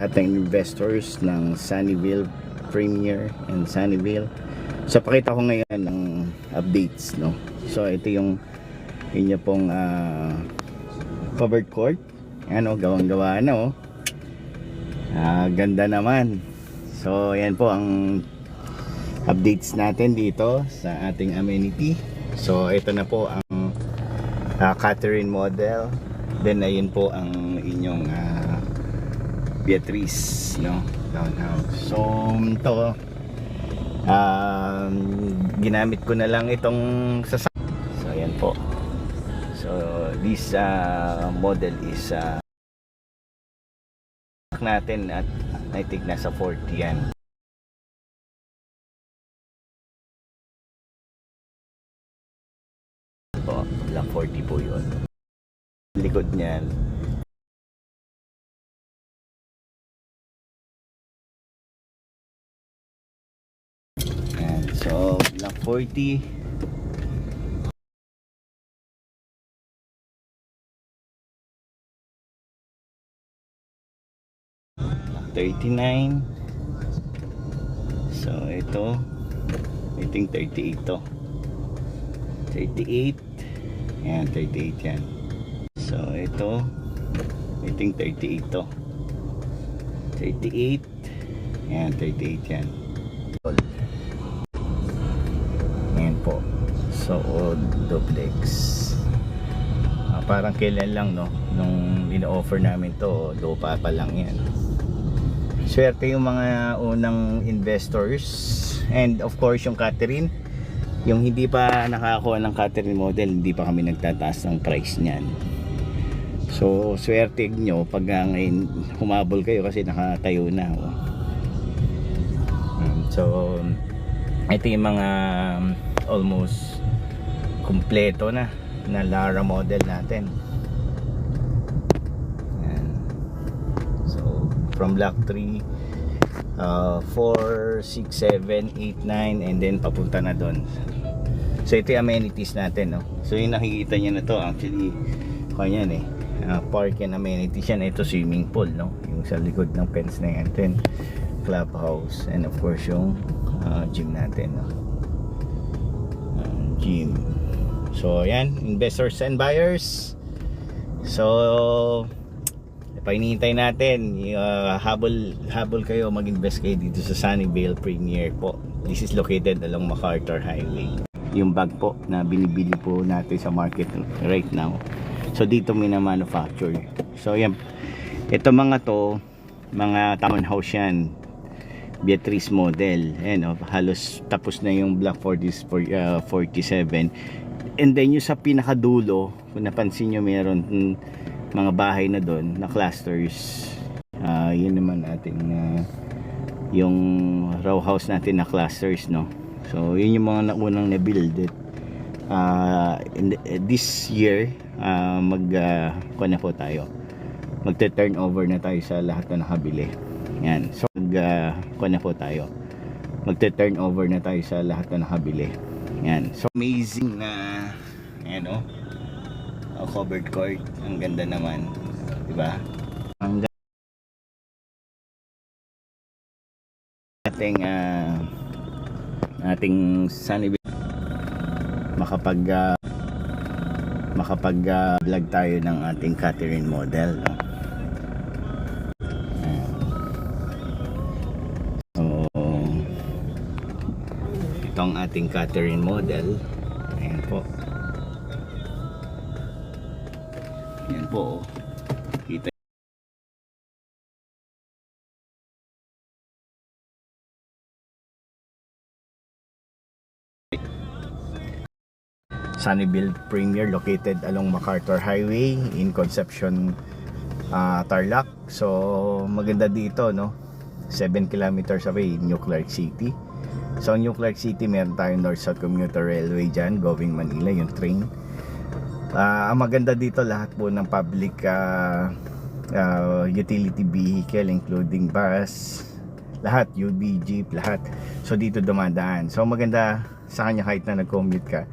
ating investors ng Sunnyvale Premier and Sunnyvale. So pakita ko ngayon ng updates, no. So ito yung inyo pong covered court. Ano, gawang-gawa na, oh. Ganda naman. So yan po ang updates natin dito sa ating amenity. So ito na po ang Catherine model. Then ayun po ang inyong Beatrice, no, townhouse. So ito ginamit ko na lang itong sasakyan. So ayan po. So this model is natin at I think nasa 40 yan. Po, lang 40 po yun. Likod niyan. So, block 40. Block 39. So, ito I think 38 to. 38. Ayan, 38 yan. So, ito I think 38 to. 38. Ayan, 38 yan. Po. So duplex. Parang kailan lang, no, nung ino-offer namin to, lupa pa lang yan. Swerte yung mga unang investors. And of course yung Catherine, yung hindi pa nakakuha ng Catherine model, hindi pa kami nagtataas ng price niyan. So swerte nyo pag ngayon humabol kayo kasi nakatayo na, oh. So ito yung mga almost kompleto na Lara model natin. Ayan. So from block 3 4, 6, 7, 8, 9 and then papunta na doon. So ito yung amenities natin, no? So yung nakikita nyo na to actually kanyan park and amenities yan. Ito swimming pool, no, yung sa likod ng fence na yan. Then clubhouse and of course yung gym natin, no? Gym. So ayan, investors and buyers. So painihintay natin, habol kayo, mag-invest kayo dito sa Sunnyvale Premier po. This is located along MacArthur Highway. Yung bag po na binibili po natin sa market right now. So dito mina-manufacture. So yan, ito mga to, mga townhouse yan, Beatrice model. Ayan, halos tapos na yung block 47. And then yung sa pinakadulo, kung napansin nyo, meron mga bahay na doon na clusters. Yun naman ating yung row house natin na clusters, no. So yun yung mga naunang na-build this year. Kuha po tayo, magte-turnover na tayo sa lahat na nakabili. Yan. So kuha po tayo, magte-turnover na tayo sa lahat na nakabili. Yan. So amazing na covered court. Ang ganda naman, di ba? Ang ating Sunnyvale makapag vlog tayo ng ating Catherine model, no? So itong ating Catherine model, ayan po. Ayan po, kita Sunnyvale Premier located along MacArthur Highway in Concepcion, Tarlac. So maganda dito, no, 7 kilometers away, New Clark City. So New Clark City, meron tayong North-South Commuter Railway dyan, going Manila, yung train. Ang maganda dito, lahat po ng public utility vehicle including bus, lahat, UB, jeep, lahat. So dito dumadaan. So maganda sa kanya kahit na nag-commute ka,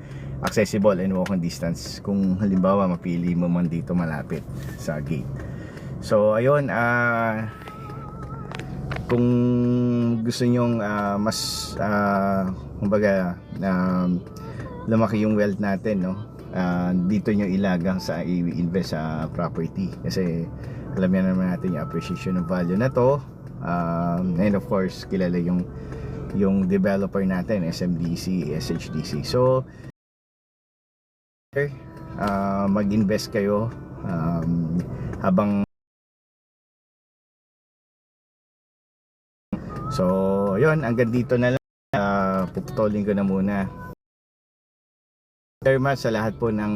accessible and walking distance kung halimbawa mapili mo man dito malapit sa gate. So ayun, kung gusto nyong mas kumbaga lumaki yung wealth natin, no, dito nyo ilagang sa i-invest sa property, kasi alam yan naman natin yung appreciation of value na to. And of course kilala yung developer natin, SMDC, SHDC. So mag-invest kayo habang so yun, hanggang dito na lang. Puputulin ko na muna. Very much sa lahat po ng